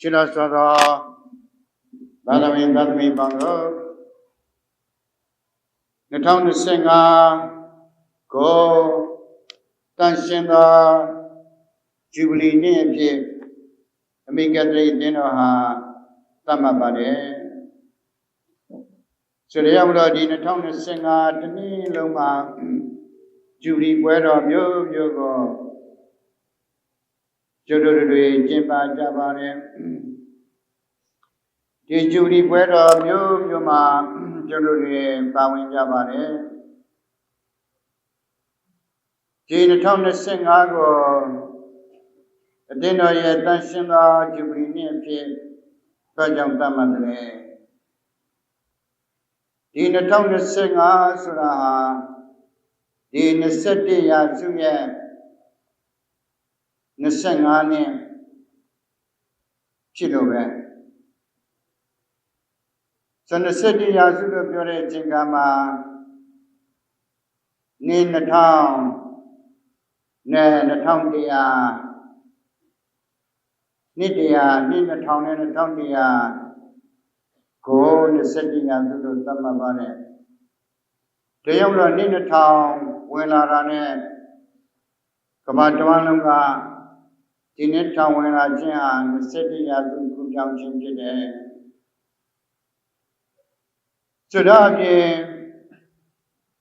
Chilasara Badami Bango the town is Senga Go Tanshinda Jubilee Name Amigadri Dinoha Tamabade so the Yamada in the town is Senga Dani Loma Jubilee Puerto Yogo Jodori Jimba Javare the Jubilee Puerto Yuma Jodori Bawin Javare the town is Sengago the dinner yet Tanshinda Jubilee Name Pajam Tamadre in the town of Senga Suraha, in the city Yazuya Nesengani Chilobe. So the city Yazuka Pure Chingama Nin the town, ne the town dia Nidia, Nin the town and the town dia. Go the setting as to Tamabane. The young in the town, when I ran it, Kabatawananga, in the town when I jan, the setting as to Junction today. So that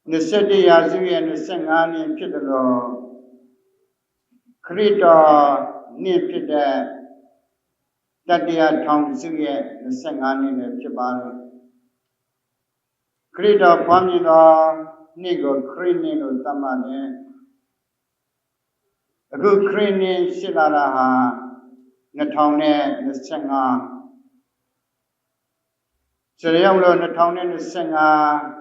the city as we and the Sangani and Pitalo, Krita, Nipida. That they are town Suya, the Sangani and Chibani. Krita Pamida, Nigo, Krinin, Tamane. A good Krinin, Silaraha, Natone, the Sanga. So the young Natone, the Sanga,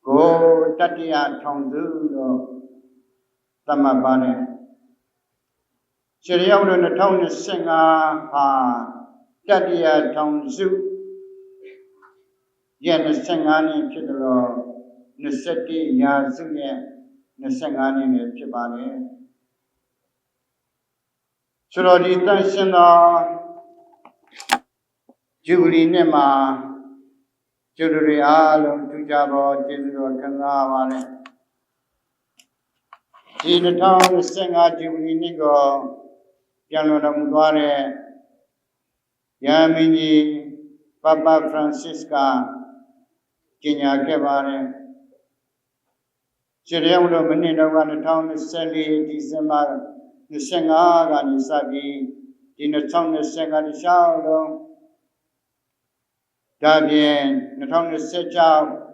go Tatia, Tondu, Tamabane. Chiriam in the town is Singer, Tadia town zoo. Yen the Sangani Chidalo, Neseti Yazuya, Nesangani Chibani. So the Tanshina Jubilee Nema, Jubilee Alum, Tujabo, Jizu, Kanavane. In the town is Singer Jubilee Nigo. Piano Mudare Yamini Papa Francisca Kenya Kevare Chiriamulo Menino one the town is Sally December the Senga and Sabi in the town is Senga the Shao Dabian the town is Secha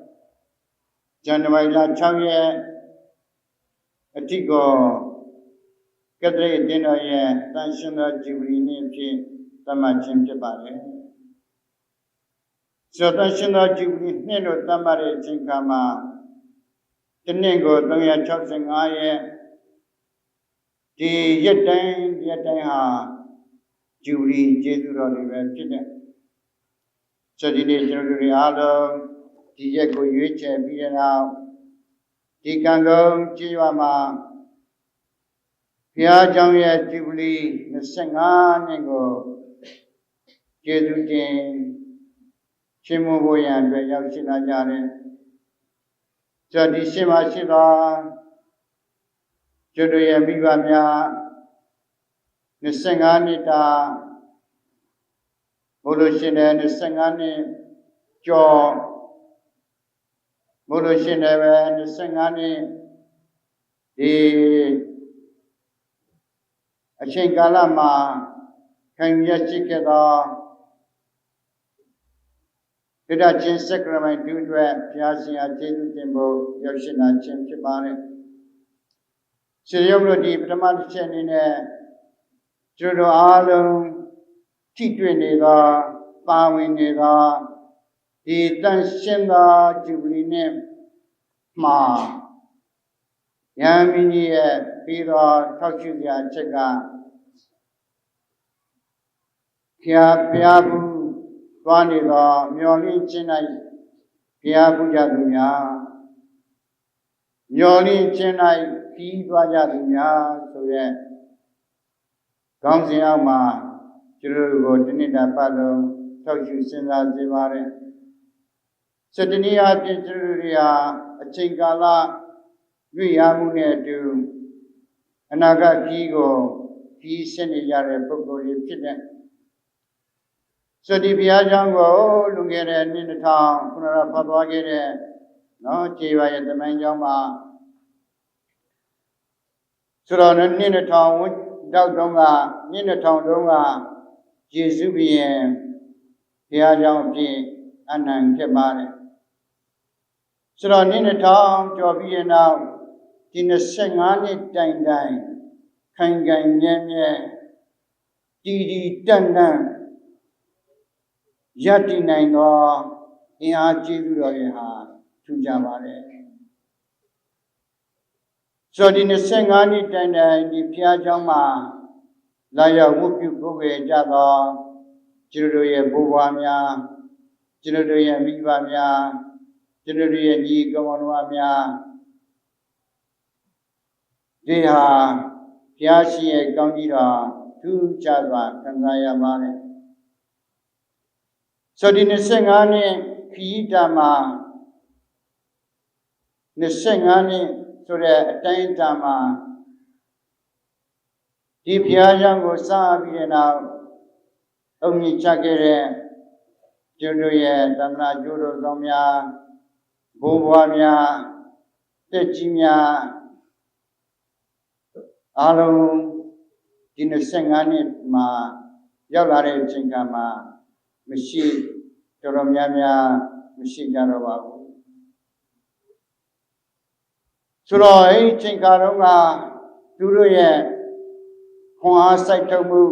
January La Chavye Atigo Kadre dinner ye, Tanshina Jubilee Name, Tamachin Tibare. So Tanshina Jubilee Neno Tamare Chinkama, the Ningo, Doya Chopsing Aye, the Yetang Jubilee Jesu Oliver Chidden. So the Nature Alo, the Yeko Yuche, Vienna, the Kango, Chiwama. Pia Jamia Jubilee, the Sanganigo, Jesutin, Chimuboyan, Yashina Jare, Jadishima Shiva, Jodoya Bivamia, the Sanganita, Moloshina, the Sangani, Jo, Moloshina, and the Sangani, the Ashingalama, can Yachikeda, Vidachin Sacrament, Dudra, Piasia, Jesu Timbo, Yoshina, Chimchibane. Siriolo di Pramadichan in a Judo Alum, Titwinida, Pawinida, the Tanshinda Jubilee name, Ma. Yamini, Pira, Tochuya, Chega. Piabu, Vanida, Myolin Chennai, Piabu Yadunya, Myolin Chennai, Pidwa Yadunya, so yeah. Gongsi Ama, ကျွန်တော်တို့ကိုဒီနေ့တာပတ်လုံးထောက်ရှုစဉ်းစားစေပါတယ်စတနည်းအားဖြင့်ကျွန်တော်တို့ဟာအချိန်ကာလတွေ့ရမှုနဲ့အတူအနာဂတ်ကြီးကိုကြီးဆက်နေကြတဲ့ပုဂ္ဂိုလ်တွေဖြစ်တဲ့စတိဘုရားကျောင်းကိုလွန်ခဲ့တဲ့နှစ်2000ခုနကဖတ်သွားခဲ့တဲ့နော်ခြေရွာရဲ့သမိုင်းကျောင်းမှာဆိုတော့နှစ်2000တောက်တုန်းကနှစ်2000တုန်းကယေရှုဘုရင်ဘုရားကျောင်းအဖြစ်အနံဖြစ်ပါတယ်ဆိုတော့နှစ်2000ကျော်ပြီးတဲ့နောက်ဒီ25နှစ်တိုင်တိုင်ခိုင်ခိုင်မြဲမြဲတည်တည်တန့်တန့်ရည်တည်နိုင်သောအင်အားကျေးဇူးတော်တွေဟာထူးခြားပါတယ်ဆိုတော့ဒီ25နှစ်တိုင်တိုင်ဒီဘုရားကျောင်းမှာလာရောက်ဝတ်ပြုကိုယ်ွယ်ကြသောကျွန်တော်တို့ရဲ့ဘိုးဘွားများကျွန်တော်တို့ရဲ့မိဘများကျွန်တော်တို့ရဲ့ညီကောင်မောင်နှမများဒီဟာဘုရားရှိရဲ့ကောင်းကြီးတော်ထူးခြားစွာခံစားရပါတယ်ဆိုဒီ25နှစ်ခရီးတာမှာ25နှစ်ဆိုတဲ့အတိုင်းအတာမှာဒီဘုရားကျောင်းကိုစပြီးတဲ့နောက်အုံမြင့်ချခဲ့တဲ့ကျွန်တော်ရဲ့သမဏကျိုးတော်ဆောင်များဘိုးဘွားများတက်ကြီးများအားလုံးဒီ25နှစ်မှာရောက်လာတဲ့အချိန်ကမှမရှိတော်တော်များများမရှိကြတော့ပါဘူးဆိုတော့အဲ့ဒီအချိန်ကတော့ကသူတို့ရဲ့ခွန်အားစိုက်ထုတ်မှု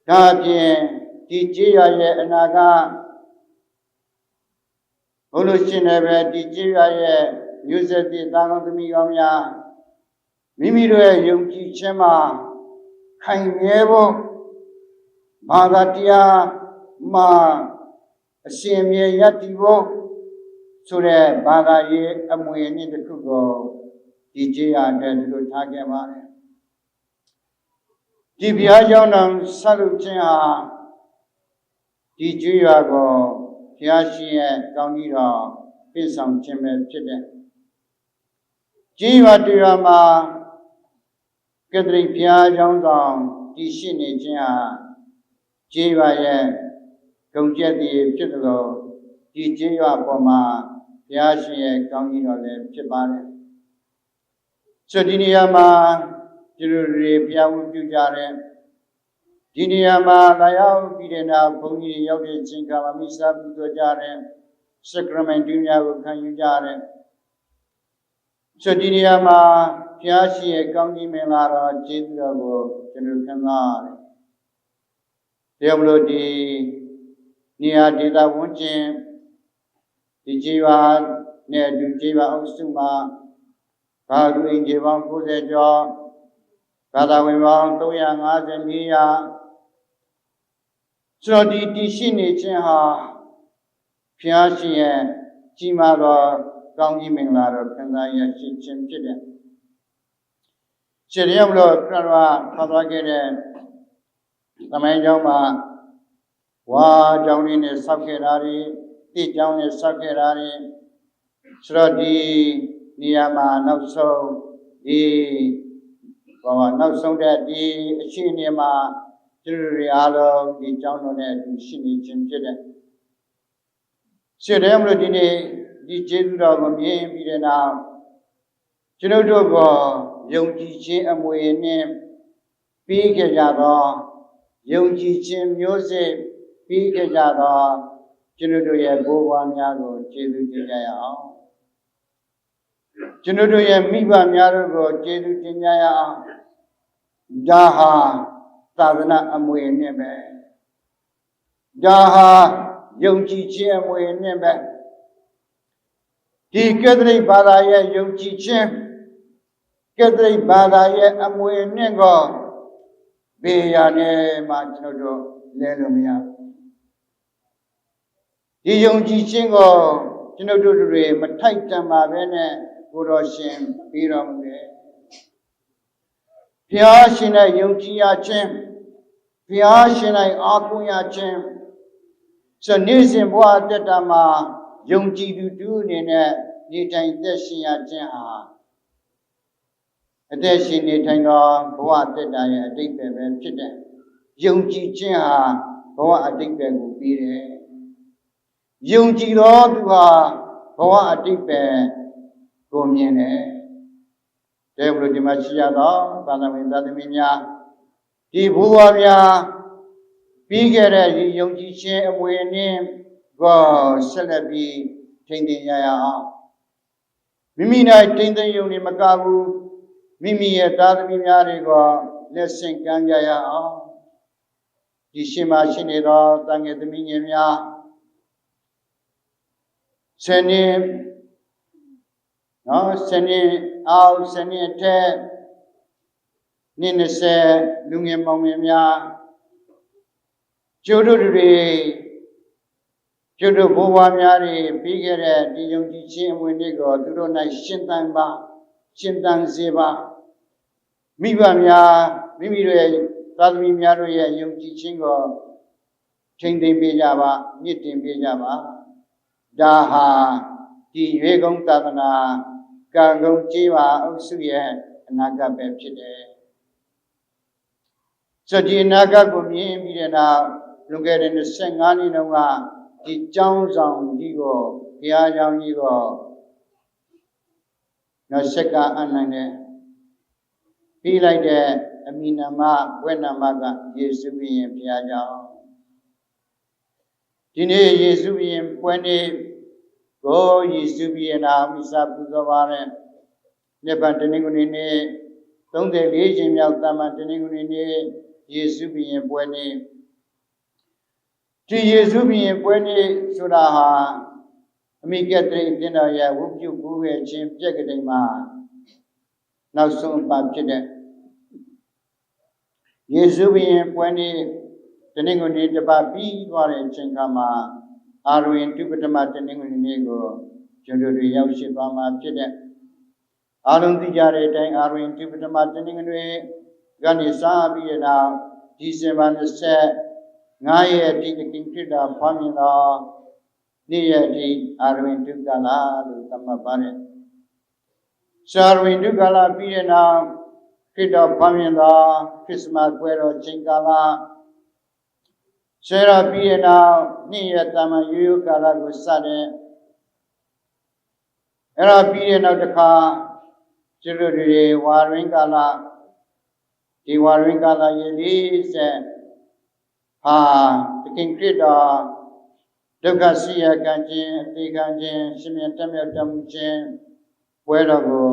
ဒါအပြင်ဒီကြေးရွာရဲ့အနာဂတ်ဘုလို့ရှင်လည်းပဲဒီကြေးရွာရဲ့မျိုးဆက်သစ်သားကောင်းသမီးကောင်းများမိမိတို့ရဲ့ယုံကြည်ခြင်းမှာခိုင်မြဲဖို့ဘာသာတရားမှာအရှင်မြတ်ရည်တည်ဖို့ဆိုတဲ့ဘာသာရေးအမွေအနှစ်တစ်ခုကိုဒီကြေးရွာအတွက်ဒီလိုထားခဲ့ပါတယ်ဒီဘုရားကျောင်းတော်ဆက်လုပ်ခြင်းဟာဒီကြေးရွာကိုဘုရားရှင်ရဲ့ကောင်းကြီးတော်ပြည့်စုံခြင်းပဲဖြစ်တဲ့ကြေးရွာတရားမှာကတရိဘုရားကျောင်းဆောင်တည်ရှိနေခြင်းဟာကြေးရွာရဲ့ဂုဏ်ကျက်တည်ဖြစ်သလိုဒီကြေးရွာပေါ်မှာဘုရားရှင်ရဲ့ကောင်းကြီးတော်လည်းဖြစ်ပါတယ်ဆိုဒီနေရာမှာဒီလိုတွေဘုရားဝတ်ပြုကြတယ်ဒီနေရာမှာလာရောက်ပြီးတဲ့နောက်ဘုန်းကြီးရောက်တဲ့အချိန်ကမိစ္ဆာပူဇော်ကြတယ်စကရမန်တုများကိုခံယူကြတယ်ဆိုဒီနေရာမှာဘုရားရှင်ရဲ့ကောင်းကြီးမင်္ဂလာတော်ကျေးဇူးတော်ကိုကျွန်တော်ခံစားရတယ်ဒါကြောင့်မလို့ဒီနေရာဒေသဝန်းကျင်ဒီကြေးရွာနဲ့အတူကြေးရွာအုပ်စုမှာဘာလူအင်ဂျီပေါင်း90ကျော်ဘာသာဝင်ပေါင်း354ရာဆိုတော့ဒီတည်ရှိနေခြင်းဟာဘုရားရှင်ရဲ့ကြီးမားသောကောင်းကြီးမင်္ဂလာတော်ခံစားရရှိခြင်းဖြစ်တယ်။ရှင်ရမလို့ခရစ်တော်ထောက်သွားခဲ့တဲ့သမိုင်းကျောင်းမှာဝါကျောင်းလေးနဲ့ဆောက်ခဲ့တာတွေတိကျောင်းနဲ့ဆောက်ခဲ့တာတွေဆိုတော့ဒီနေရာမှာနောက်ဆုံးဒီနောက်ဆုံးတဲ့ဒီအခြေအနေမှာကျွန်တော်တို့အားလုံးဒီကျောင်းတော်နဲ့အတူရှိနေခြင်းဖြစ်တယ်။ရှင်ရမလို့ဒီနေ့ဒီကျေးဇူးတော်ကိုမြင်ပြီးတဲ့နောက်ကျွန်တော်တို့ကယုံကြည်ခြင်းအမွေနဲ့ပြီးခဲ့ကြသောယုံကြည်ခြင်းမျိုးစစ်ပြီးခဲ့ကြသောကျွန်တော်တို့ရဲ့ဘိုးဘွားများကိုကျေးဇူးတင်ကြရအောင်ကျွန်တော်တို့ရဲ့မိဘများတို့ကိုကျေးဇူးတင်ကြရအောင်ဒါဟာသာသနာအမွေနဲ့ပဲဒါဟာယုံကြည်ခြင်းအမွေနဲ့ပဲဒီကက်သလစ်ဘာသာရဲ့ယုံကြည်ခြင်းကက်သလစ်ဘာသာရဲ့အမွေနဲ့ကိုဘေးရနဲ့မှကျွန်တော်တို့လဲလို့မရဘူးဒီယုံကြည်ခြင်းကိုကျွန်တော်တို့တွေမထိုက်တန်ပါပဲနဲ့ကိုတော်ရှင်ပြီးတော်မူတယ်ဘုရားရှင်ရဲ့ယုံကြည်ရခြင်း ဘုရားရှင်၌အားကိုးရခြင်းဆိုနေ့စဉ်ဘဝတက်တာမှာယုံကြည်သူတူအနေနဲ့နေထိုင်သက်ရှင်ရခြင်းဟာအသက်ရှင်နေထိုင်သောဘဝတက်တာရဲ့အတိတ်ပဲဖြစ်တယ်ယုံကြည်ခြင်းဟာဘဝအတိတ်ပဲကိုပြီးတယ်ယုံကြည်သောသူဟာဘဝအတိတ်ပဲကိုမြင်တယ်တဲ့ဘုရားဒီမှာရှိရသောဘာသာဝင်သားသမီးများဒီဘုရားများပြီးခဲ့တဲ့ဒီယုံကြည်ခြင်းအမွေနှင့်ကိုဆက်လက်ပြီးထိန်းသိမ်းရအောင်မိမိ၌ထိန်းသိမ်းရုံနဲ့မကဘူးမိမိရဲ့သားသမီးများတွေကလက်ဆင့်ကမ်းကြရအောင်ဒီရှင်မရှိနေသောတန်ငယ်သမီးငယ်များဆယ်နှစ်ဆယ်နှစ်အောက်ဆယ်နှစ်အထက်နှစ်20လူငယ်မောင်ငယ်များကျိုးတို့တွေကျိုးတို့ဘိုးဘွားများတွေပြီးခဲ့တဲ့ဒီယုံကြည်ခြင်းအဝင်တွေကိုသူတို့၌ရှင်သန်ပါရှင်သန်စေပါမိဘများမိမိတို့ရဲ့သာသမီများတို့ရဲ့ယုံကြည်ခြင်းကိုထိန်းသိမ်းပေးကြပါမြင့်တင်ပေးကြပါဒါဟာဒီရွေကုန်းသာသနာကံကုန်းကြီးပါအုပ်စုရဲ့အနာဂတ်ပဲဖြစ်တယ်ဆိုဒီအနာဂတ်ကိုမြင်ပြီးတဲ့နောက်လွန်ခဲ့တဲ့25နှစ်တုန်းကဒီကျောင်းဆောင်ကြီးကိုဘုရားကျောင်းကြီးကိုဆက်ကပ်နိုင်တယ်ပြီးလိုက်တဲ့အမိနာမဝေနာမကယေရှုဘုရင်ဘုရားကျောင်းဒီနေ့ယေရှုဘုရင်ပွဲနေ့ကိုယေရှုဘုရင်နာမိစာပူဇော်ပါတဲ့နေ့ပတ်တနင်္ဂနွေနေ့34ချိန်မြောက်တမန်တနင်္ဂနွေနေ့ယေရှုဘုရင်ပွဲနေ့ဒီယေရှုဘုရင်ပွဲနေ့ဆိုတာဟာအမိကတရိအတင်တော်ရဲ့ဝုပြုကူးရဲ့ခြင်းပြက်ကတိန်မှာနောက်ဆုံးအပတ်ဖြစ်တဲ့ယေရှုဘုရင်ပွဲနေ့တနင်္ဂနွေနေ့တစ်ပတ်ပြီးသွားတဲ့အချိန်ကမှာအာရုံတုပထမတနင်္ဂနွေနေ့ကိုကျွန်တော်တို့ရောက်ရှိသွားမှာဖြစ်တဲ့အာလုံးသိကြတဲ့အတိုင်းအာရုံတုပထမတနင်္ဂနွေကနေစပြီးတဲ့နောက်ဒီဇင်ဘာ25ရက်ဒီကင်ခရစ်တော်ဖွားမြင်သောနေ့ရက်ဒီအာရုံတုကလာလို့သတ်မှတ်ပါတယ်အာရုံတုကလာပြီးတဲ့နောက်ခရစ်တော်ဖွားမြင်သောခရစ်စမတ်ပွဲတော်ချိန်ကာလဆရာပြီးတဲ့နောက်နေ့ရက်တမန်ရိုးရိုးကာလကိုစတဲ့အဲ့ဒါပြီးတဲ့နောက်တစ်ခါကျွတ်တွေဝါရင်းကာလဒီဝါရင်းကာလရေ40ဟာတခင်ခရစ်တော်ဒုက္ခဆရာကံခြင်းအသေးခံခြင်းရှင်မြတ်တမြောက်တမှုခြင်းပွဲတော်ကို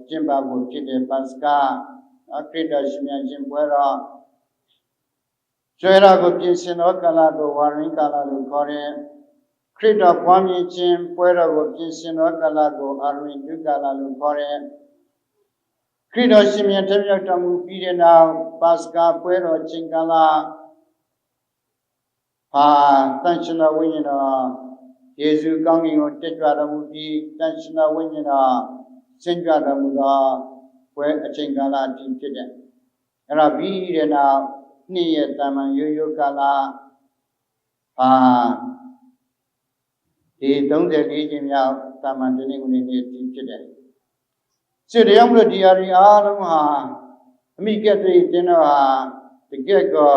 ကျင့်ပဖို့ဖြစ်တဲ့ပတ်စကာခရစ်တော်ရှင်မြတ်ခြင်းပွဲတော်ဆွေရာကိုပြင်ဆင်သောကာလကိုဝါရင်းကာလလို့ခေါ်တယ်ခရစ်တော်ပွားမြင်ခြင်းပွဲတော်ကိုပြင်ဆင်သောကာလကိုအာရုံတုကာလလို့ခေါ်တယ်ခရစ်တော်ရှင်မြတ်တမြောက်တမှုပြီးတဲ့နောက်ပတ်စကာပွဲတော်ချိန်ကာလတန်ရှင်တော်ဝိညာဉ်တော်ယေရှုကောင်းကင်ကိုတက်ကြွတော်မူပြီးတန်ရှင်တော်ဝိညာဉ်တော်ဆင်းကြွတော်မူသောပွဲအချိန်ကာလအထိဖြစ်တယ်။အဲ့ဒါပြီးတဲ့နောက်နေ့ရက်တမန်ရိုးရိုးကာလဒီ34ချိန်မြောက်တမန်တနင်္ဂနွေနေ့အထိဖြစ်တယ်။စစ်တရားမလို့ဒီအရာအားလုံးဟာအမိကတ္တိတင်းတော်ဟာတကယ့်ကော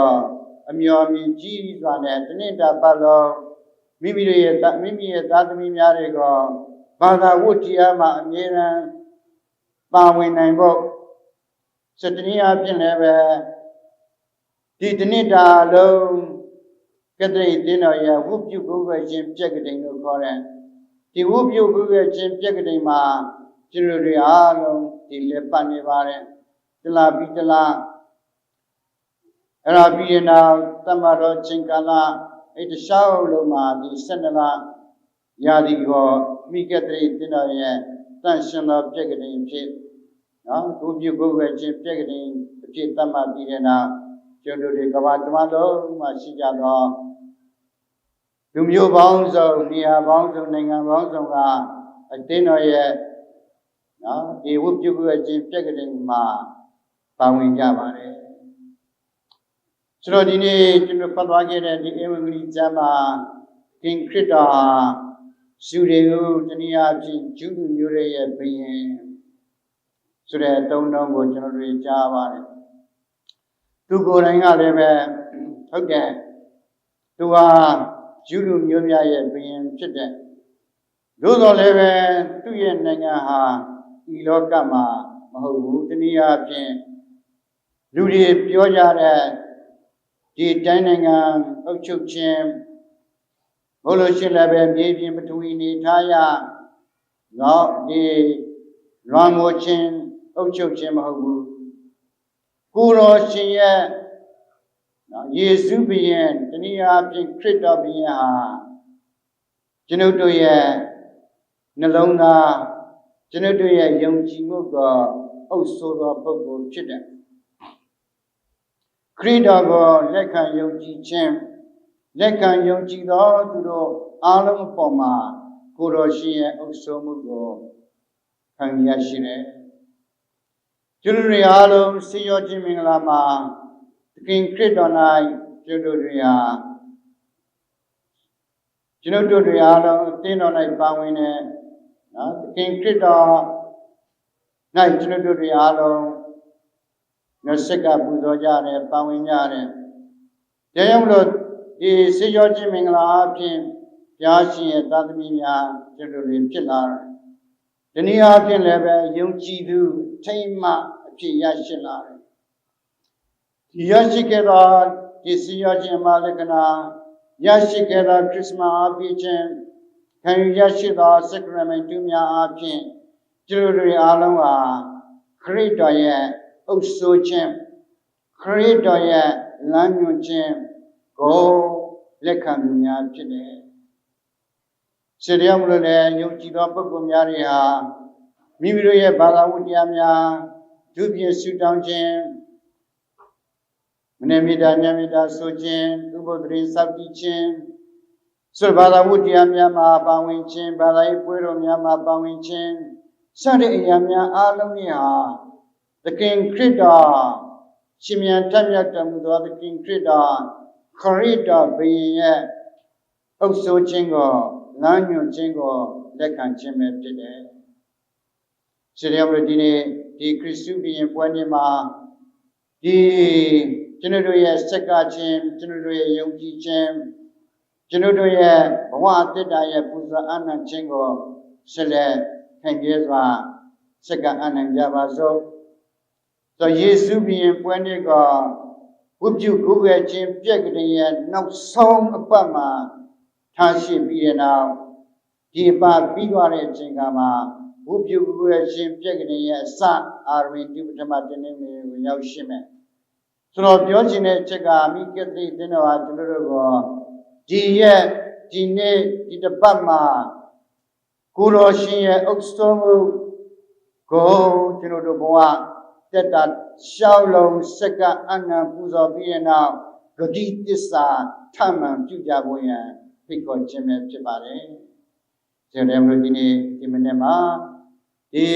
အမျော်မြင်ကြီးစွာနဲ့တနေ့တာပတ်လုံးမိမိရဲ့သားသမီးများတွေကဘာသာဝတ္တရားမှာအမြဲတမ်းပါဝင်နိုင်ဖို့စတနည်းအားဖြင့်လည်းပဲဒီတနေ့တာလုံးကတည်းကတင်းတော်ရဲ့ဝုပြုကိုယ်ွယ်ခြင်းပြက်ကတိန်လို့ခေါ်တဲ့ဒီဝုပြုကိုယ်ွယ်ခြင်းပြက်ကတိန်မှာကျွန်တော်တို့အားလုံးဒီလက်ပတ်နေပါတယ်တလားပြီးတလားအဲ့ဒါပြီးရင်နောက်တမ္မာတော်ချင်းကာလအဲ့တခြားလုံးမှာဒီ12လရာသီကိုမိကတရိတင်းတော်ရဲ့တန်ရှင်တော်ပြက်ကတိန်ဖြစ်ဝုပြုကိုယ်ွယ်ခြင်းပြက်ကတိန်အဖြစ်တတ်မှတ်ပြီးတဲ့နောက်ကျွန်တော်တို့ကဘာတမလုံးမှာရှိကြသောလူမျိုးပေါင်းစုံနေရာပေါင်းစုံနိုင်ငံပေါင်းစုံကအတင်းတော်ရဲ့ဒီဝုပြုကိုယ်ခြင်းပြက်ကတိန်မှာပါဝင်ကြပါတယ် ဆိုတော့ဒီနေ့ကျွန်တော်ဖတ်သွားခဲ့တဲ့ဒီဧဝံဂေလိကျမ်းမှာကင်ခရစ်တော်ဟာယူတွေကိုတနည်းအားဖြင့်ဂျုလူမျိုးတွေရဲ့ဘုရင်ဆိုတဲ့အသုံးအနှုန်းကိုကျွန်တော်တို့ကြားပါတယ်သူကိုယ်တိုင်ကလည်းပဲဟုတ်တယ်သူဟာဂျုလူမျိုးများရဲ့ဘုရင်ဖြစ်တဲ့သို့တော်လည်းပဲသူ့ရဲ့နိုင်ငံဟာဒီလောကမှာမဟုတ်ဘူးတနည်းအားဖြင့်လူတွေပြောကြတဲ့ဒီတိုင်းနိုင်ငံအုပ်ချုပ်ခြင်းဘို့လို့ရှိရင်လည်းပဲမြေပြင်ပထဝီနေထားရတော့ဒီလွန်မိုးခြင်းအုပ်ချုပ်ခြင်းမဟုတ်ဘူးကိုတော်ရှင်ရဲ့ယေရှုဘုရင်တနည်းအားဖြင့်ခရစ်တော်ဘုရင်ဟာကျွန်ုပ်တို့ရဲ့နှလုံးသားကျွန်ုပ်တို့ရဲ့ယုံကြည်မှုကအုပ်ဆိုးသောပုဂ္ဂိုလ်ဖြစ်တယ်ခရစ်တော်ကိုလက်ခံယုံကြည်ခြင်းလက်ခံယုံကြည်သောသူတို့အားလုံးအပေါ်မှာကိုတော်ရှင်ရဲ့အုပ်ဆိုးမှုကိုခံရရှိတယ်ကျွန်တော်တို့အားလုံးဆေးရောခြင်းမင်္ဂလာမှာသခင်ခရစ်တော်၌ကျွန်တော်တို့အားလုံးအသင်းတော်၌ပါဝင်တဲ့နော်သခင်ခရစ်တော်၌ကျွန်တော်တို့အားလုံးနှစက်ကပူဇော်ကြတယ်ပါဝင်ကြတယ်။ဒါကြောင့်မလို့ဒီဆေးရောခြင်းမင်္ဂလာအဖြစ်ဘုရားရှင်ရဲ့သာသမီများကျွန်တော်တို့ဖြစ်လာတယ်။ဒီနည်းအားဖြင့်လည်းပဲယုံကြည်သူထိမ့်မှအဖြစ်ရရှိလာတယ်။ဒီရရှိခဲ့သောဒီဆေးရောခြင်းမာလကနာရရှိခဲ့သောခရစ်မတ်အဖြစ်ချင်းခံယူရရှိသောစက္ကရမန်တုများအဖြစ်ကျွန်တော်တို့အားလုံးဟာခရစ်တော်ရဲ့အုပ်ဆိုးခြင်းခရစ်တော်ရဲ့လမ်းညွှန်ခြင်းကိုလက်ခံမှုများဖြစ်တယ်။စေတရားမလို့လည်းယုံကြည်သောပုဂ္ဂိုလ်များတွေဟာမိမိတို့ရဲ့ဘာသာဝတ္တရားများဒုပြည့်ဆုတောင်းခြင်းမနေ့မေတ္တာညမေတ္တာဆိုခြင်းဥပုသ္တရင်စောင့်တည်ခြင်းဆိုဘာသာဝတ္တရားများမှာပါဝင်ခြင်းဘာသာရေးပွဲတော်များမှာပါဝင်ခြင်းစတဲ့အရာများအားလုံးတွေဟာသခင်ခရစ်တော်ရှင်မြန်ထမြတ်တော်မူသောသခင်ခရစ်တော်ခရစ်တော်ဘုရင်ရဲ့အုပ်ဆိုးခြင်းကိုလမ်းညွှန်ခြင်းကိုလက်ခံခြင်းပဲဖြစ်တယ်။ဆိုရမလို့ဒီနေ့ဒီခရစ်တုဘုရင်ပွဲနေ့မှာဒီကျွန်တော်တို့ရဲ့စက္ကခြင်းကျွန်တော်တို့ရဲ့ယုံကြည်ခြင်းကျွန်တော်တို့ရဲ့ဘဝအတ္တရဲ့ပူဇော်အနံ့ခြင်းကိုဆက်လက်ခံရစွာစက္ကအနံ့ကြပါစို့ဆိုယေရှုဘုရင်ပွဲနေ့ကဝိပုကိုယ်ရဲ့ခြင်းပြက်ကလေးရဲ့နောက်ဆုံးအပတ်မှာထားရှိပြီးတဲ့နောက်ဒီပါပြီးသွားတဲ့အချိန်ကမှာဝိပုကိုယ်ရဲ့ခြင်းပြက်ကလေးရဲ့အစအာရမင်ဒီပထမတင်းနေကိုရောက်ရှိမယ်ဆိုတော့ပြောချင်တဲ့အချက်ကမိကတိတင်းတော်ဟာကျွန်တော်တို့ကဒီနေ့ဒီတစ်ပတ်မှာကိုတော်ရှင်ရဲ့အုပ်စိုးမှုကိုကျွန်တော်တို့ဘဝတက်တာရှောက်လုံးစက္ကအနံပူဇော်ပြီးတဲ့နောက်ဂတိတစ္ဆာထမှန်ပြုကြဖို့ရန်ဖိတ်ခေါ်ခြင်းပဲဖြစ်ပါတယ်။ဆိုတဲ့မျိုးဒီနေ့ဒီမနေ့မှာဒီ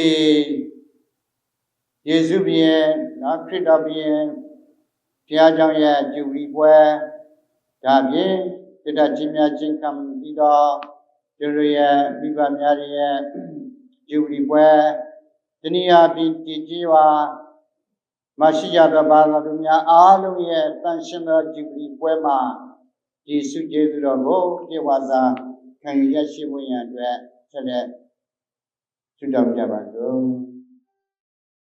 ယေရှုဘုရင်နော်ခရစ်တော်ဘုရင်ဘုရားကျောင်းရဲ့ဂျူဘလီပွဲဒါဖြင့်တတချင်းများချင်းခံပြီးတော့သူတို့ရဲ့မိဘများရဲ့ဂျူဘလီပွဲတနည်းအားဖြင့်ကြည်ကြည်ဝါမရှိရသောဘာသာသူများအားလုံးရဲ့တန်ရှင်သောဂျူဘလီပွဲမှာယေရှုကျေးဇူးတော်ကိုပြေဝါစာခံရရှိဖို့ရန်အတွက်ဆက်လက်ဆုတောင်းကြပါစို့